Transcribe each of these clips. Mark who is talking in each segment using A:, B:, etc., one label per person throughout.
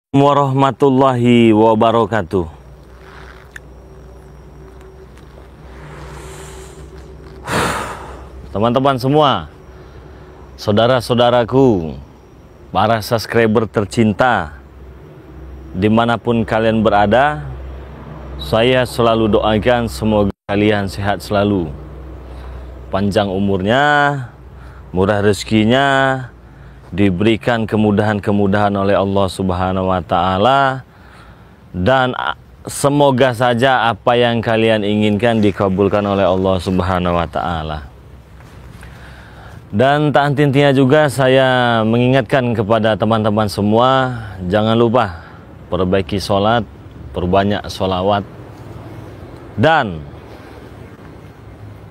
A: Warahmatullahi wabarakatuh. Teman-teman semua, saudara-saudaraku, para subscriber tercinta, dimanapun kalian berada, saya selalu doakan semoga kalian sehat selalu, panjang umurnya, murah rezekinya, diberikan kemudahan-kemudahan oleh Allah Subhanahu wa Ta'ala, dan semoga saja apa yang kalian inginkan dikabulkan oleh Allah Subhanahu wa Ta'ala. Dan tak henti-hentinya juga saya mengingatkan kepada teman-teman semua, jangan lupa perbaiki sholat, perbanyak sholawat, dan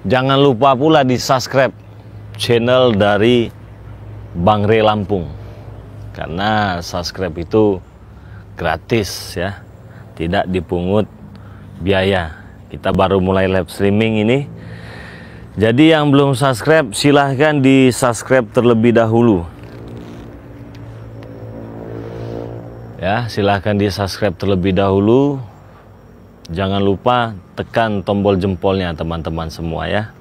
A: jangan lupa pula di subscribe channel dari Bang Re Lampung, karena subscribe itu gratis ya, tidak dipungut biaya. Kita baru mulai live streaming ini, jadi yang belum subscribe silahkan di subscribe terlebih dahulu ya, silahkan di subscribe terlebih dahulu. Jangan lupa tekan tombol jempolnya teman-teman semua ya.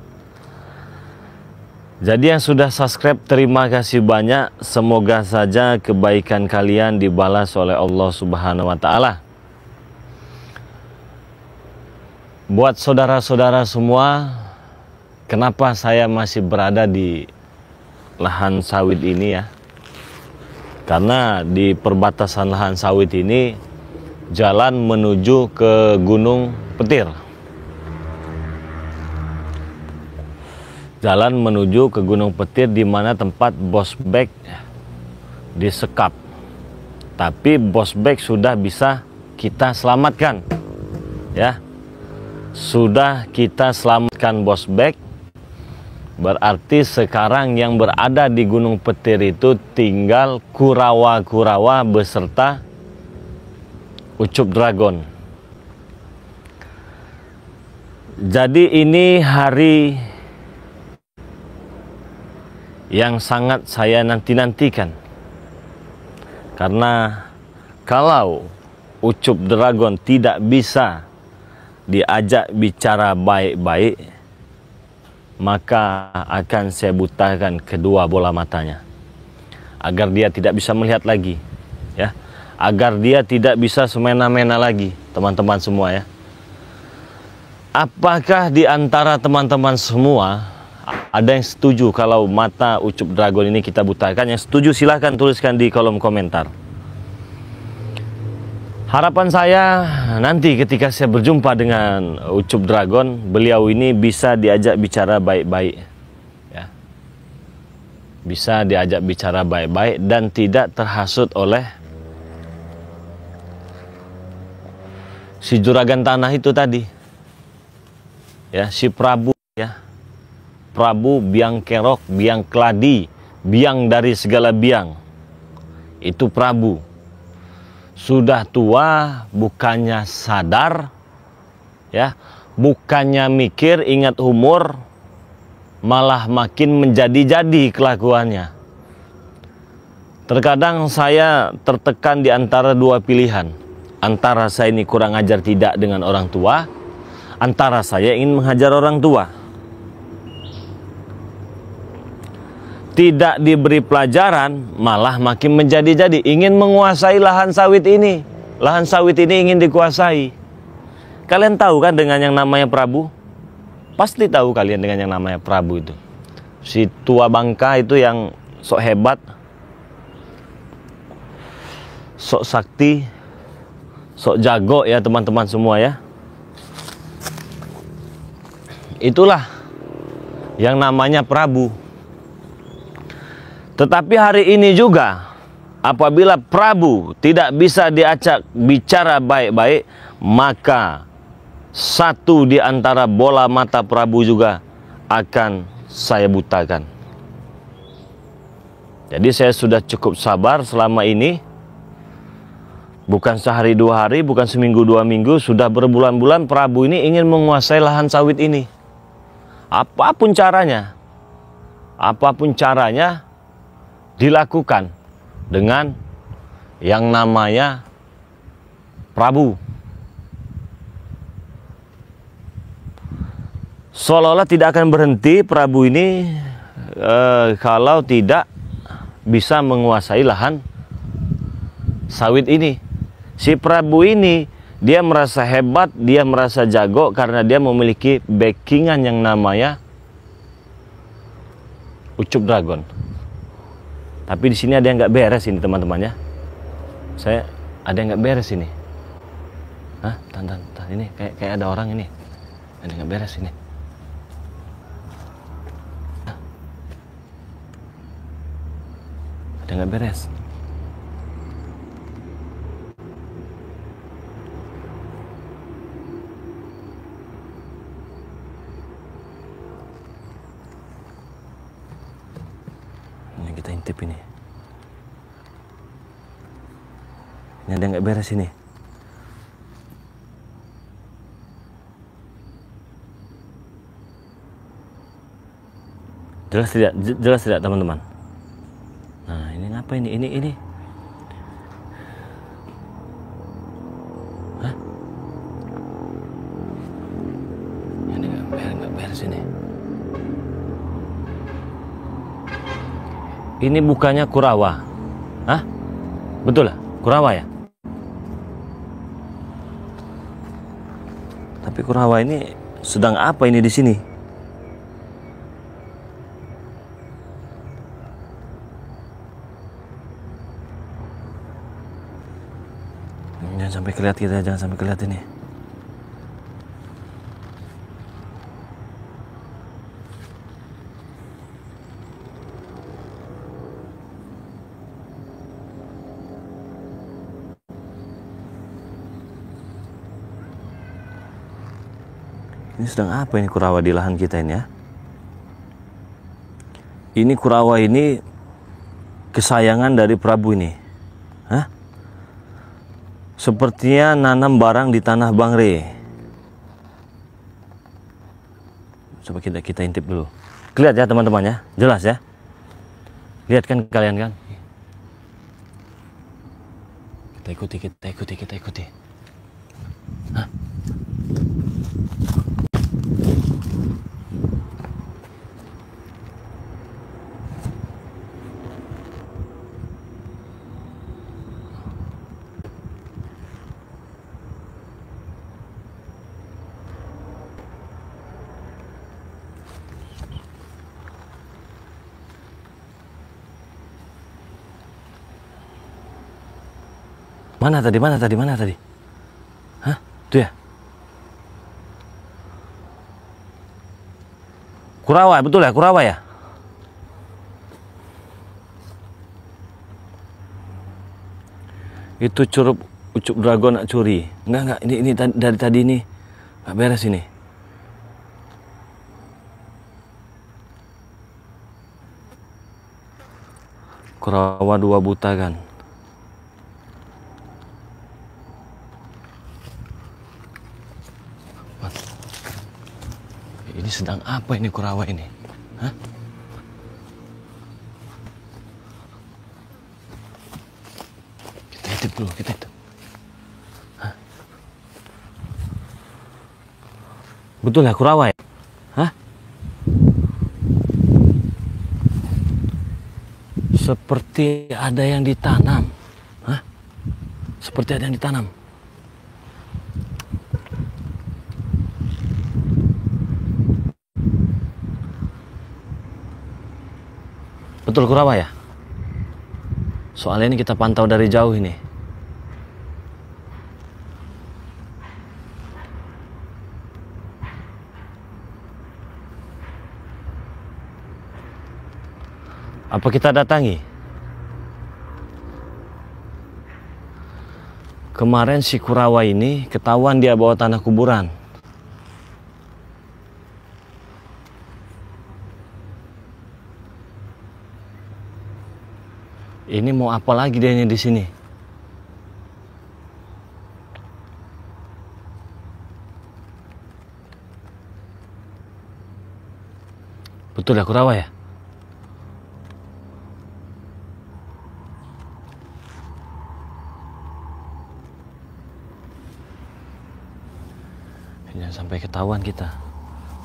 A: Jadi yang sudah subscribe, terima kasih banyak. Semoga saja kebaikan kalian dibalas oleh Allah Subhanahu wa Ta'ala. Buat saudara-saudara semua, kenapa saya masih berada di lahan sawit ini ya? Karena di perbatasan lahan sawit ini jalan menuju ke Gunung Petir. Jalan menuju ke Gunung Petir, di mana tempat Bosbek disekap. Tapi Bosbek sudah bisa kita selamatkan ya. Sudah kita selamatkan Bosbek. Berarti sekarang yang berada di Gunung Petir itu tinggal Kurawa-Kurawa beserta Ucup Dragon. Jadi ini hari yang sangat saya nanti-nantikan, karena kalau Ucup Dragon tidak bisa diajak bicara baik-baik, maka akan saya butakan kedua bola matanya agar dia tidak bisa melihat lagi ya, agar dia tidak bisa semena-mena lagi teman-teman semua ya. Apakah di antara teman-teman semua ada yang setuju kalau mata Ucup Dragon ini kita butakan? Yang setuju silahkan tuliskan di kolom komentar. Harapan saya nanti ketika saya berjumpa dengan Ucup Dragon, beliau ini bisa diajak bicara baik-baik ya. Bisa diajak bicara baik-baik dan tidak terhasut oleh si juragan tanah itu tadi ya, si Prabu ya. Prabu biang kerok, biang keladi, biang dari segala biang. Itu Prabu. Sudah tua, bukannya sadar, ya, bukannya mikir, ingat umur, malah makin menjadi-jadi kelakuannya. Terkadang saya tertekan di antara dua pilihan. Antara saya ini kurang ajar tidak dengan orang tua, antara saya ingin menghajar orang tua. Tidak diberi pelajaran, malah makin menjadi-jadi, ingin menguasai lahan sawit ini. Lahan sawit ini ingin dikuasai. Kalian tahu kan dengan yang namanya Prabu? Pasti tahu kalian dengan yang namanya Prabu itu. Si tua bangka itu yang sok hebat, sok sakti, sok jago ya teman-teman semua ya. Itulah yang namanya Prabu. Tetapi hari ini juga, apabila Prabu tidak bisa diajak bicara baik-baik, maka satu di antara bola mata Prabu juga akan saya butakan. Jadi saya sudah cukup sabar selama ini. Bukan sehari dua hari, bukan seminggu dua minggu, sudah berbulan-bulan Prabu ini ingin menguasai lahan sawit ini. Apapun caranya, dilakukan dengan yang namanya Prabu. Seolah-olah tidak akan berhenti Prabu ini kalau tidak bisa menguasai lahan sawit ini. Si Prabu ini dia merasa hebat, dia merasa jago karena dia memiliki backingan yang namanya Ucup Dragon. Tapi di sini ada yang nggak beres ini teman-teman ya. Saya ada yang nggak beres ini. Hah? Tahan, ini kayak ada orang ini. Ada yang nggak beres ini. Ada nggak beres? Ini kita intip ini. Ini ada yang nggak beres ini. Jelas tidak teman-teman? Nah, ini ngapa ini? Ini. Hah? Ini nggak beres ini. Ini bukannya Kurawa. Hah? Betul lah, Kurawa ya? Tapi Kurawa ini sedang apa ini di sini? Jangan sampai kelihatan kita, jangan sampai kelihatan ini. Ini sedang apa ini Kurawa di lahan kita ini ya? Ini Kurawa ini kesayangan dari Prabu ini. Hah? Sepertinya nanam barang di tanah Bangre. Coba kita intip dulu. Lihat ya teman-teman ya, jelas ya. Lihat kan kalian kan? Kita ikuti. Hah? Mana tadi? Hah? Itu ya? Kurawa, betul ya? Kurawa ya? Itu Ucup Dragon nak curi. Enggak, ini dari tadi ini nggak beres ini. Kurawa 2 buta kan. Ini sedang apa ini Kurawa ini? Hah? Kita intip dulu. Hah? Betul ya Kurawa ya? Hah? Seperti ada yang ditanam. Hah? Seperti ada yang ditanam. Betul Kurawa ya? Soalnya ini kita pantau dari jauh ini. Apa kita datangi? Kemarin si Kurawa ini ketahuan dia bawa tanah kuburan. Ini mau apa lagi dia di sini? Betul ya Kurawa ya? sampai ketahuan kita.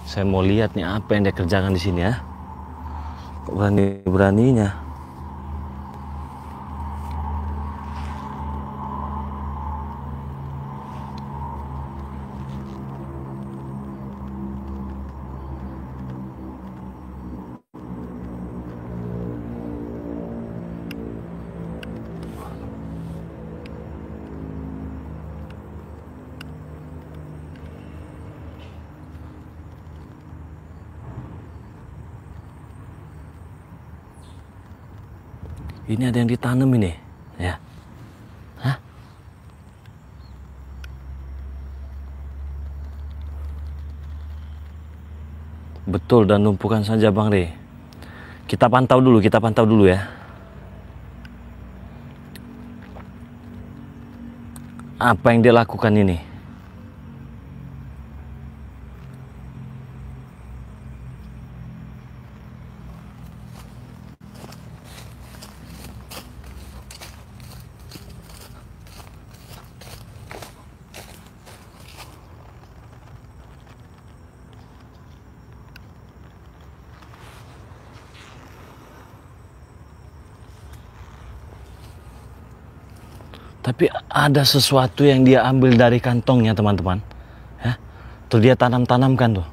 A: Saya mau lihat nih apa yang dia kerjakan di sini ya. Kok berani-beraninya. Ini ada yang ditanam ini, ya. Hah? Betul, dan numpukan saja Bang Re. Kita pantau dulu ya. Apa yang dia lakukan ini? Tapi ada sesuatu yang dia ambil dari kantongnya, teman-teman. Ya, tuh dia tanamkan tuh.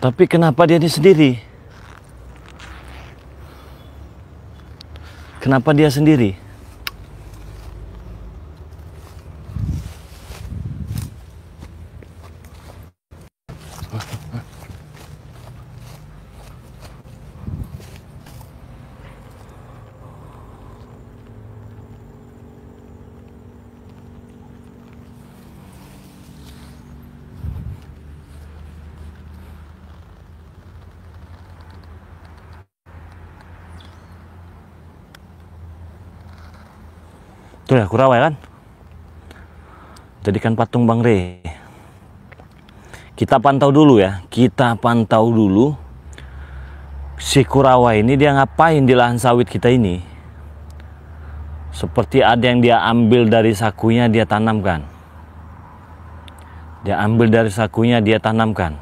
A: Tapi kenapa dia ini sendiri? Kenapa dia sendiri? Tuh ya, Kurawai kan? Jadikan patung Bang Re. Kita pantau dulu ya. Kita pantau dulu. Si Kurawai ini dia ngapain di lahan sawit kita ini? Seperti ada yang dia ambil dari sakunya, dia tanamkan. Dia ambil dari sakunya, dia tanamkan.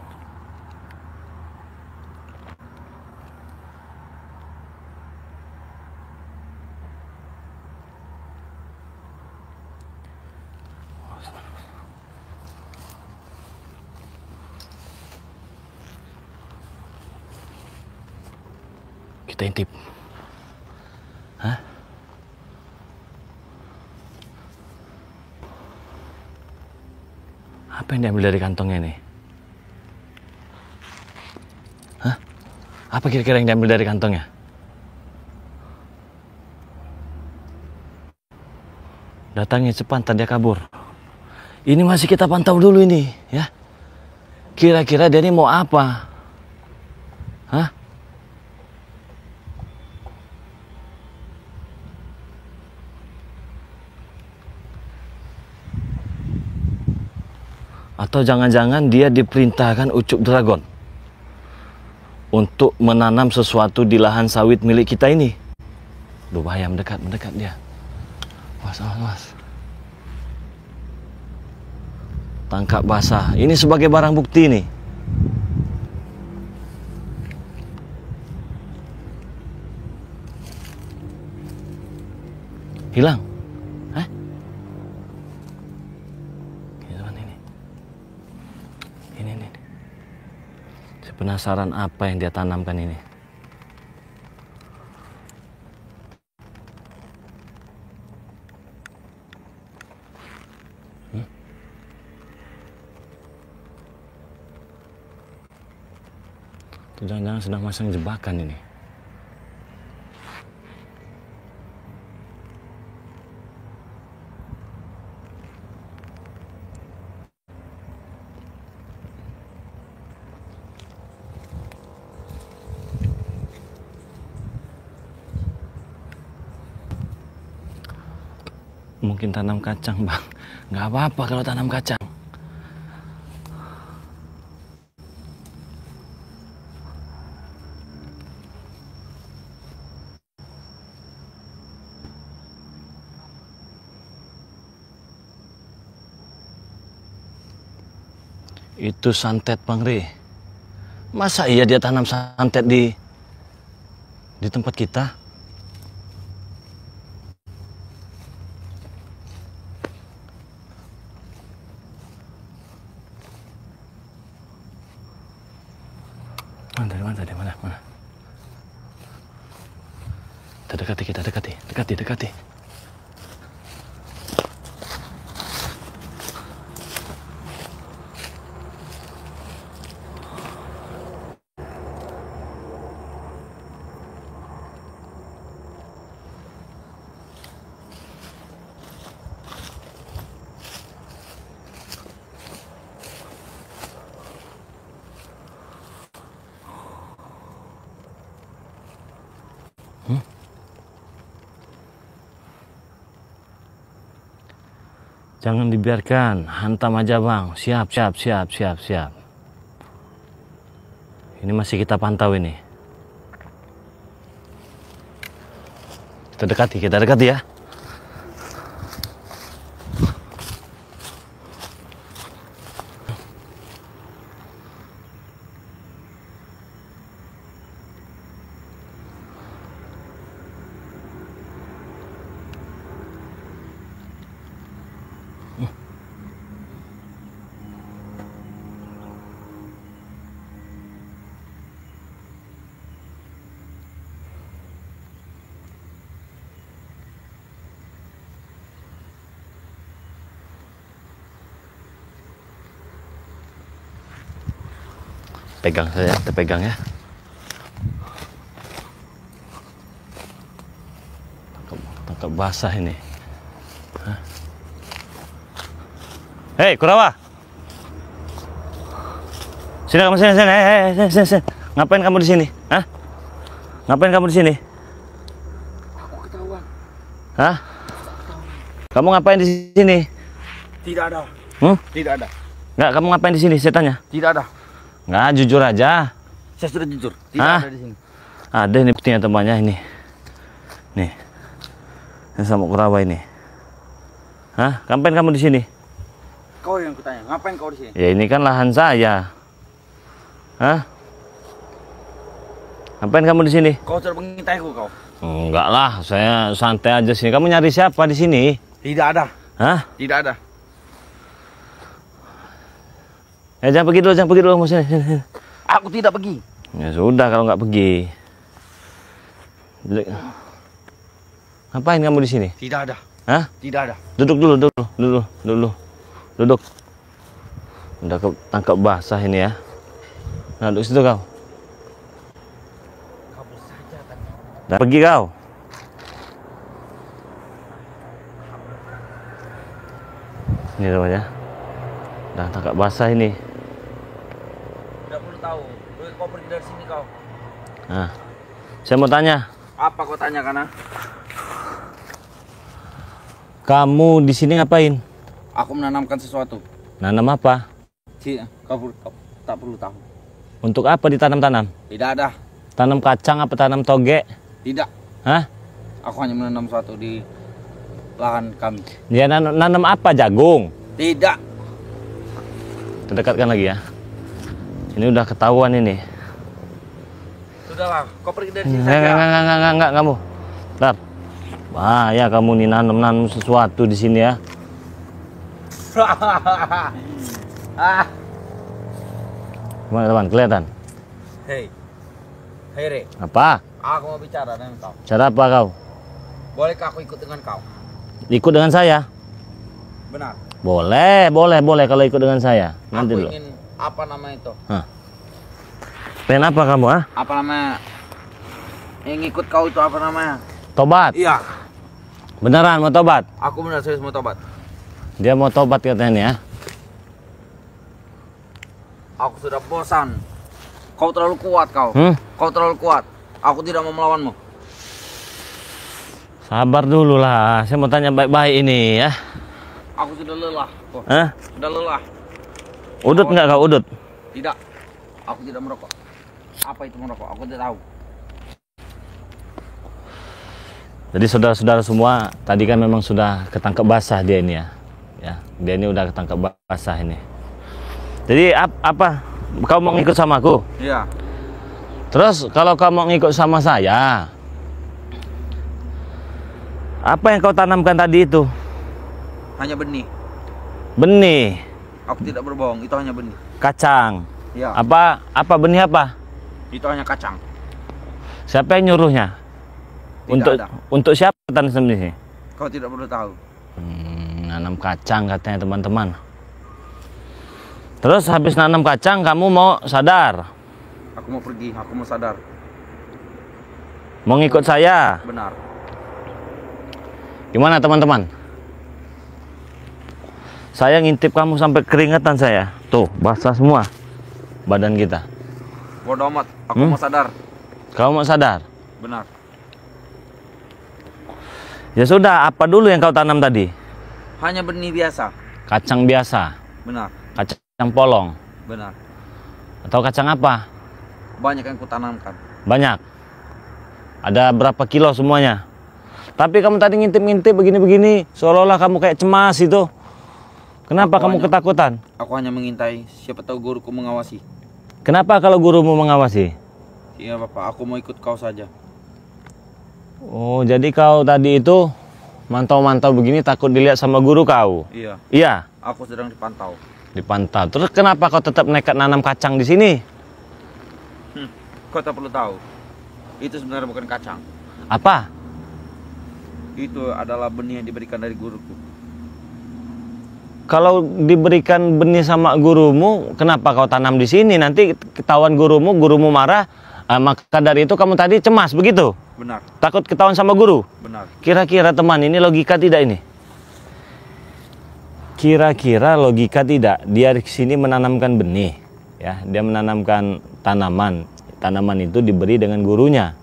A: Kita intip. Hah? Apa yang diambil dari kantongnya nih? Hah? Apa kira-kira yang diambil dari kantongnya? Datangnya cepat, dia kabur. Ini masih kita pantau dulu ini, ya. Kira-kira dia ini mau apa? Hah? Atau jangan-jangan dia diperintahkan Ucup Dragon untuk menanam sesuatu di lahan sawit milik kita ini. Duh, bahaya, mendekat dia. Awas. Tangkap basah. Ini sebagai barang bukti nih. Hilang. Hah? Ini. Saya penasaran apa yang dia tanamkan ini. Jangan-jangan sedang masang jebakan ini. Mungkin tanam kacang, Bang. Nggak apa-apa kalau tanam kacang. Itu santet, Bang Re. Masa iya dia tanam santet di tempat kita? Mana? Kita dekati. Jangan dibiarkan, hantam aja Bang. Siap. Ini masih kita pantau ini. Kita dekati ya. Pegang saja, kita pegang ya. Tangkap basah ini. Hah? Hei, Kurawa. Sini kamu sini. Sini. Ngapain kamu di sini? Hah? Ngapain kamu di sini?
B: Aku ketahuan.
A: Hah? Kamu ngapain di sini?
B: Tidak ada. Tidak ada.
A: Nggak, kamu ngapain di sini? Saya tanya.
B: Tidak ada.
A: Nggak, jujur aja.
B: Saya sudah jujur. Tidak
A: Hah?
B: ada di sini.
A: Ada ini buktinya temannya ini. Nih. Ini sama Kurawa ini. Hah? Ngapain kamu di sini?
B: Kau yang kutanya. Ngapain kau di sini?
A: Ya ini kan lahan saya. Hah? Ngapain kamu di sini?
B: Kau sudah mengintaiku kau.
A: Enggak lah, saya santai aja sini. Kamu nyari siapa di sini?
B: Tidak ada.
A: Hah?
B: Tidak ada.
A: Jangan pergi dulu, sini.
B: Aku tidak pergi.
A: Ya sudah kalau nggak pergi. Ngapain kamu di sini?
B: Tidak ada.
A: Hah?
B: Tidak ada.
A: Duduk dulu. Duduk. Udah tangkap basah ini ya. Nah, duduk situ kau.
B: Kabur saja kan.
A: Dah pergi kau. Ini namanya. Dah tangkap basah ini.
B: Tidak perlu tahu. Kau pergi dari sini kau.
A: Nah, saya mau tanya.
B: Apa kau tanya karena?
A: Kamu di sini ngapain?
B: Aku menanamkan sesuatu.
A: Nanam apa?
B: Kau tak perlu tahu.
A: Untuk apa ditanam-tanam?
B: Tidak ada.
A: Tanam kacang apa tanam toge?
B: Tidak.
A: Hah?
B: Aku hanya menanam sesuatu di lahan kami.
A: Dia nanam apa? Jagung?
B: Tidak.
A: Kita dekatkan lagi ya. Ini udah ketahuan ini.
B: Sudahlah, kau pergi dari sini saja.
A: Enggak kamu. Bentar. Bahaya kamu nih nanam sesuatu di sini ya. Gimana teman? Kelihatan?
B: Hei Re,
A: Apa?
B: aku mau bicara dengan kau.
A: Cara apa kau?
B: Bolehkah aku ikut dengan kau?
A: Ikut dengan saya?
B: Benar.
A: Boleh kalau ikut dengan saya. Nanti
B: Aku
A: dulu.
B: ingin apa nama itu?
A: Pengen apa kamu, ah?
B: Apa namanya? Yang ikut kau itu apa namanya?
A: Tobat?
B: Iya.
A: Beneran mau tobat?
B: Aku benar serius mau tobat.
A: Dia mau tobat katanya nih ya.
B: Aku sudah bosan. Kau terlalu kuat kau. Kau terlalu kuat. Aku tidak mau melawanmu.
A: Sabar dulu lah. Saya mau tanya baik-baik ini ya.
B: Aku sudah lelah.
A: Hah?
B: Sudah lelah.
A: Udut nggak kau udut?
B: Tidak. Aku tidak merokok. Apa itu merokok? Aku tidak tahu.
A: Jadi saudara-saudara semua, tadi kan memang sudah ketangkep basah dia ini ya. Ya, dia ini udah ketangkep basah ini. Jadi apa? Kau mau ngikut sama aku?
B: Iya.
A: Terus kalau kau mau ngikut sama saya, apa yang kau tanamkan tadi itu?
B: Hanya benih.
A: Benih.
B: Aku tidak berbohong, itu hanya benih.
A: Kacang.
B: Iya.
A: Apa benih apa?
B: Itu hanya kacang.
A: Siapa yang nyuruhnya?
B: Tidak ada.
A: Untuk siapa tanam di sini?
B: Kau tidak perlu tahu.
A: Nanam kacang katanya teman-teman. Terus habis nanam kacang kamu mau sadar?
B: Aku mau pergi, aku mau sadar.
A: Mau ngikut saya?
B: Benar.
A: Gimana teman-teman? Saya ngintip kamu sampai keringetan saya. Tuh, basah semua badan kita.
B: Bodoh amat, aku mau sadar.
A: Kau mau sadar?
B: Benar.
A: Ya sudah, apa dulu yang kau tanam tadi?
B: Hanya benih biasa.
A: Kacang biasa?
B: Benar.
A: Kacang polong?
B: Benar.
A: Atau kacang apa?
B: Banyak yang kutanamkan.
A: Banyak? Ada berapa kilo semuanya? Tapi kamu tadi ngintip-ngintip begini-begini, seolah-olah kamu kayak cemas itu. Kenapa kamu ketakutan?
B: Aku hanya mengintai, siapa tahu guruku mengawasi.
A: Kenapa kalau gurumu mengawasi?
B: Iya Bapak, aku mau ikut kau saja.
A: Oh, jadi kau tadi itu mantau-mantau begini takut dilihat sama guru kau?
B: Iya.
A: Iya?
B: Aku sedang dipantau.
A: Dipantau. Terus kenapa kau tetap nekat nanam kacang di sini?
B: Kau tak perlu tahu. Itu sebenarnya bukan kacang.
A: Apa?
B: Itu adalah benih yang diberikan dari guruku.
A: Kalau diberikan benih sama gurumu, kenapa kau tanam di sini? Nanti ketahuan gurumu marah, maka dari itu kamu tadi cemas, begitu?
B: Benar.
A: Takut ketahuan sama guru?
B: Benar.
A: Kira-kira teman, ini logika tidak ini? Kira-kira logika tidak? Dia di sini menanamkan benih, ya, dia menanamkan tanaman. Tanaman itu diberi dengan gurunya.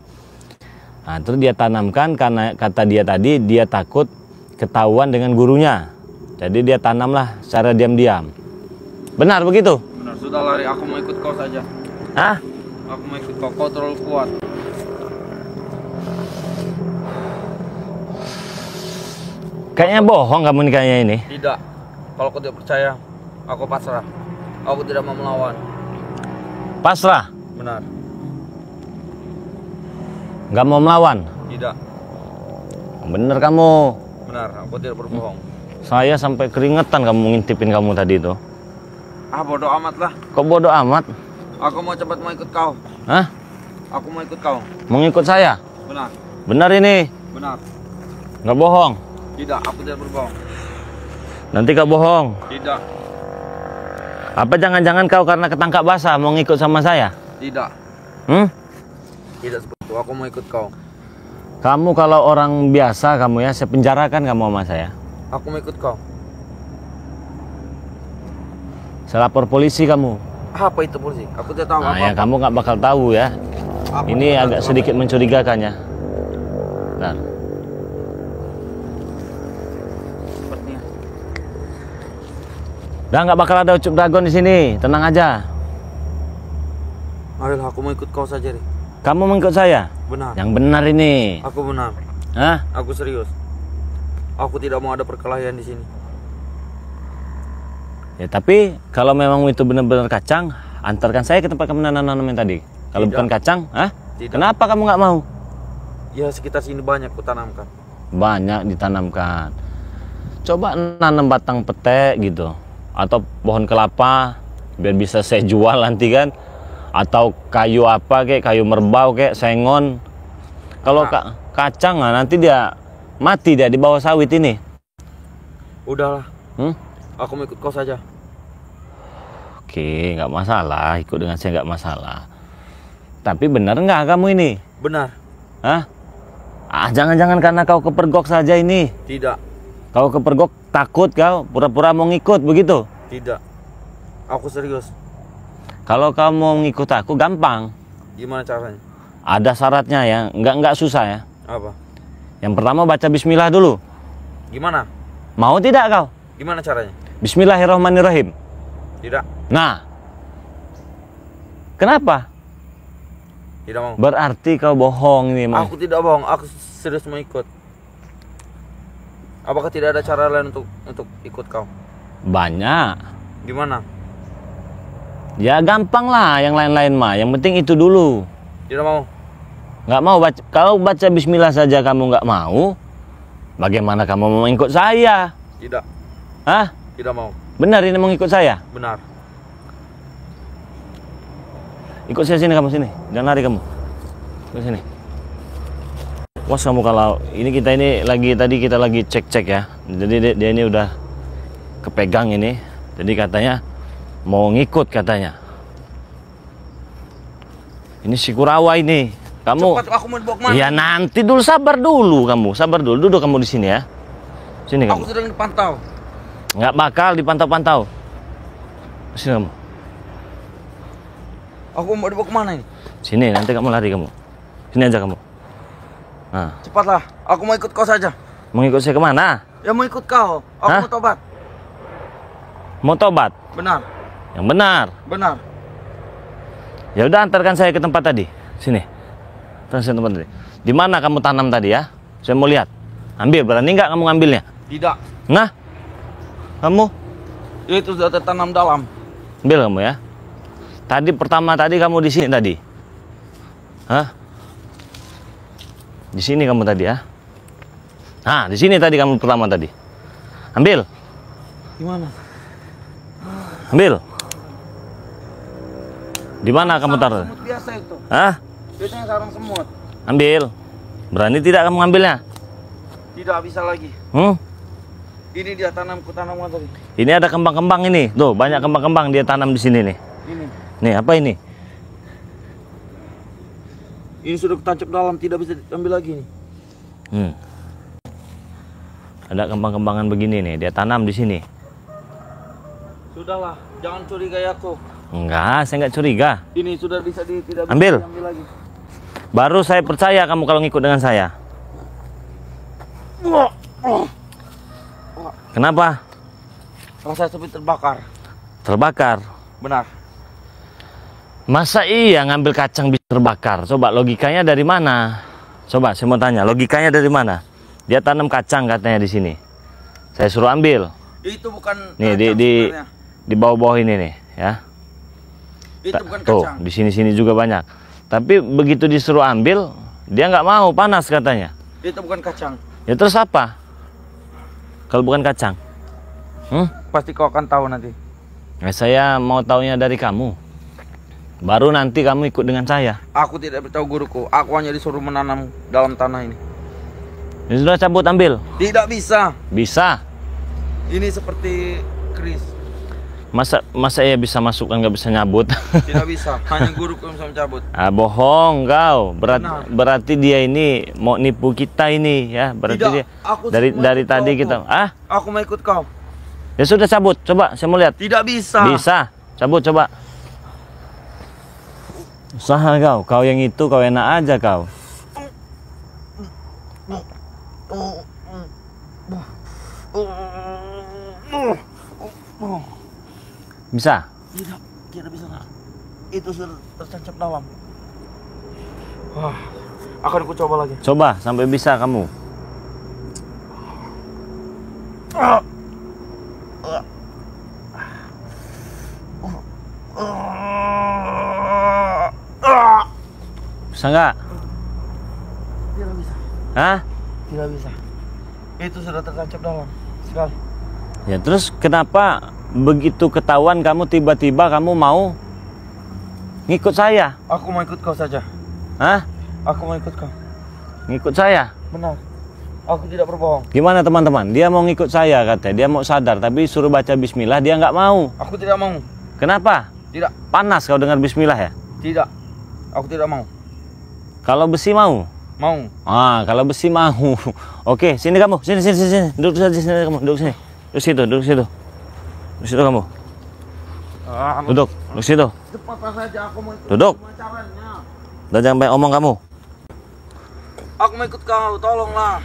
A: Nah, terus dia tanamkan karena kata dia tadi dia takut ketahuan dengan gurunya. Jadi dia tanamlah secara diam-diam. Benar begitu?
B: Benar, sudah lari, aku mau ikut kau saja.
A: Hah?
B: Aku mau ikut kau, kau terlalu kuat.
A: Kayaknya bohong kamu nih kayaknya ini.
B: Tidak. Kalau kau tidak percaya, aku pasrah. Aku tidak mau melawan.
A: Pasrah?
B: Benar.
A: Nggak mau melawan?
B: Tidak.
A: Bener kamu.
B: Benar, aku tidak berbohong.
A: Saya sampai keringetan kamu ngintipin kamu tadi itu.
B: Ah, bodoh amat lah.
A: Kok bodoh amat?
B: Aku mau cepat mau ikut kau.
A: Hah?
B: Aku mau ikut kau.
A: Mau ngikut saya?
B: Benar.
A: Benar ini?
B: Benar.
A: Nggak bohong?
B: Tidak, aku tidak berbohong.
A: Nanti kau bohong.
B: Tidak.
A: Apa jangan-jangan kau karena ketangkap basah mau ngikut sama saya?
B: Tidak. Tidak seperti itu, aku mau ikut kau.
A: Kamu kalau orang biasa kamu ya, saya penjarakan kamu sama saya.
B: Aku mau ikut kau.
A: Saya lapor polisi kamu.
B: Apa itu polisi? Aku tidak tahu
A: Nah,
B: apa-apa.
A: ya kamu nggak bakal tahu ya. Ini agak sedikit mencurigakan ya. Bentar.
B: Sepertinya.
A: Udah nggak bakal ada ucup dragon di sini, tenang aja.
B: Ayolah, aku mau ikut kau saja, Ri.
A: Kamu mau ikut saya?
B: Benar.
A: Yang benar ini.
B: Aku benar.
A: Hah?
B: Aku serius. Aku tidak mau ada perkelahian di sini.
A: Ya tapi kalau memang itu benar-benar kacang, antarkan saya ke tempat kamu nanam yang tadi. Kalau
B: Tidak.
A: bukan kacang,
B: Tidak.
A: Kenapa kamu nggak mau?
B: Ya, sekitar sini banyak kutanamkan.
A: Banyak ditanamkan. Coba nanam batang pete gitu, atau pohon kelapa, biar bisa saya jual nanti kan. Atau kayu apa kayak kayu merbau kayak sengon. Kalau kacang nanti dia mati dia di bawah sawit ini.
B: Udahlah. Aku mau ikut kau saja.
A: Oke, nggak masalah, ikut dengan saya nggak masalah. Tapi benar nggak kamu ini?
B: Benar.
A: Hah? Jangan-jangan karena kau kepergok saja ini.
B: Tidak.
A: Kau kepergok takut kau, pura-pura mau ngikut begitu?
B: Tidak. Aku serius.
A: Kalau kau mau ngikut aku gampang.
B: Gimana caranya?
A: Ada syaratnya ya, nggak susah ya.
B: Apa?
A: Yang pertama baca bismillah dulu.
B: Gimana?
A: Mau tidak kau?
B: Gimana caranya?
A: Bismillahirrahmanirrahim.
B: Tidak.
A: Nah, kenapa?
B: Tidak mau.
A: Berarti kau bohong ini.
B: Aku tidak bohong, aku serius mau ikut. Apakah tidak ada cara lain untuk ikut kau?
A: Banyak.
B: Gimana?
A: Ya gampang lah, yang lain-lain mah. Yang penting itu dulu.
B: Tidak mau.
A: Nggak mau baca. Kalau baca Bismillah saja kamu nggak mau, bagaimana kamu mau ikut saya?
B: Tidak.
A: Hah?
B: Tidak mau.
A: Benar ini mau ikut saya?
B: Benar.
A: Ikut saya sini, kamu sini. Jangan lari kamu. Ke sini. Was kamu kalau ini kita ini lagi tadi kita lagi cek-cek ya. Jadi dia ini udah kepegang ini. Jadi katanya mau ngikut katanya. Ini si Kurawa ini. Kamu.
B: Cepat, aku mau dibawa kemana?
A: Ya nanti dulu, sabar dulu kamu. Sabar dulu. Duduk kamu di sini ya. Sini kamu.
B: Aku sedang dipantau.
A: Nggak bakal dipantau-pantau. Sini kamu.
B: Aku mau dibawa kemana ini?
A: Sini, nanti kamu lari kamu. Sini aja kamu. Nah.
B: Cepatlah, aku mau ikut kau saja.
A: Mau ikut saya kemana?
B: Ya mau ikut kau. Aku
A: Hah?
B: mau tobat.
A: Mau tobat?
B: Benar.
A: Yang benar.
B: Benar.
A: Ya udah, antarkan saya ke tempat tadi. Sini. Antarkan saya ke tempat tadi. Di mana kamu tanam tadi ya? Saya mau lihat. Ambil, berani nggak kamu ngambilnya?
B: Tidak.
A: Nah, kamu
B: Itu sudah tertanam dalam.
A: ambil kamu ya. Tadi pertama tadi kamu di sini tadi. Hah? Di sini kamu tadi ya. Nah, di sini tadi kamu pertama tadi. Ambil.
B: Gimana?
A: Ambil. Di mana kamu taruh?
B: Semut biasa itu.
A: Hah?
B: Biasanya sarang semut.
A: Ambil. Berani tidak kamu ngambilnya?
B: Tidak bisa lagi. Ini dia tanamku tanaman tadi.
A: Ini ada kembang-kembang ini. Tuh, banyak kembang-kembang dia tanam di sini nih.
B: Ini.
A: Nih, apa ini?
B: Ini sudah ketancap dalam, tidak bisa diambil lagi nih.
A: Ada kembang-kembangan begini nih, dia tanam di sini.
B: Sudahlah, jangan curigai aku.
A: Enggak, saya nggak curiga.
B: Ini sudah bisa tidak bisa
A: Ambil.
B: diambil lagi.
A: Baru saya percaya kamu kalau ngikut dengan saya. Kenapa?
B: Rasa seperti terbakar.
A: Terbakar.
B: Benar.
A: Masa iya ngambil kacang bisa terbakar? Coba logikanya dari mana? Coba saya mau tanya, logikanya dari mana? Dia tanam kacang katanya di sini. Saya suruh ambil.
B: Itu bukan
A: Nih
B: kacang sebenarnya.
A: di bawah-bawah ini nih, ya.
B: Itu bukan
A: Tuh,
B: kacang.
A: di sini-sini juga banyak. Tapi begitu disuruh ambil, dia nggak mau, panas katanya.
B: Itu bukan kacang.
A: Ya terus apa? Kalau bukan kacang?
B: Pasti kau akan tahu nanti.
A: Ya, saya mau taunya dari kamu. Baru nanti kamu ikut dengan saya.
B: Aku tidak beritahu guruku. Aku hanya disuruh menanam dalam tanah ini.
A: Ya sudah, cabut ambil.
B: Tidak bisa.
A: Bisa.
B: Ini seperti keris.
A: Masa ya bisa masuk kan nggak bisa nyabut?
B: Tidak bisa. Hanya guruku yang bisa mencabut.
A: Ah, bohong kau.
B: Benar.
A: Berarti dia ini mau nipu kita ini ya. Berarti
B: Tidak,
A: dia
B: aku
A: dari
B: semua ikut
A: tadi
B: kau.
A: kita. Ah,
B: Aku mau ikut kau.
A: ya sudah cabut. Coba saya mau lihat.
B: Tidak bisa.
A: Bisa. Cabut coba. Usaha kau yang itu kau enak aja kau. Bisa?
B: Tidak bisa. Itu sudah tertancap dalam. Wah, akan aku coba lagi.
A: Coba sampai bisa kamu. Bisa nggak?
B: Tidak bisa.
A: Hah?
B: Tidak bisa. Itu sudah tertancap dalam sekali.
A: Ya terus kenapa begitu ketahuan kamu tiba-tiba kamu mau ngikut saya?
B: Aku mau ikut kau saja.
A: Hah?
B: Aku mau ikut kau.
A: Ngikut saya?
B: Benar. Aku tidak berbohong.
A: Gimana teman-teman? Dia mau ngikut saya katanya. Dia mau sadar tapi suruh baca bismillah dia nggak mau.
B: Aku tidak mau.
A: Kenapa?
B: Tidak.
A: Panas kau dengar bismillah ya?
B: Tidak. Aku tidak mau.
A: Kalau besi mau?
B: Mau.
A: Ah, kalau besi mau. Oke, sini kamu. Sini. Duduk saja sini kamu. Duduk sini. Duduk situ. Duduk situ kamu. Duduk situ.
B: Cepatlah saja, aku mau ikut.
A: Duduk.
B: Gimana caranya?
A: Dan jangan banyak omong kamu.
B: Aku mau ikut kau, tolonglah.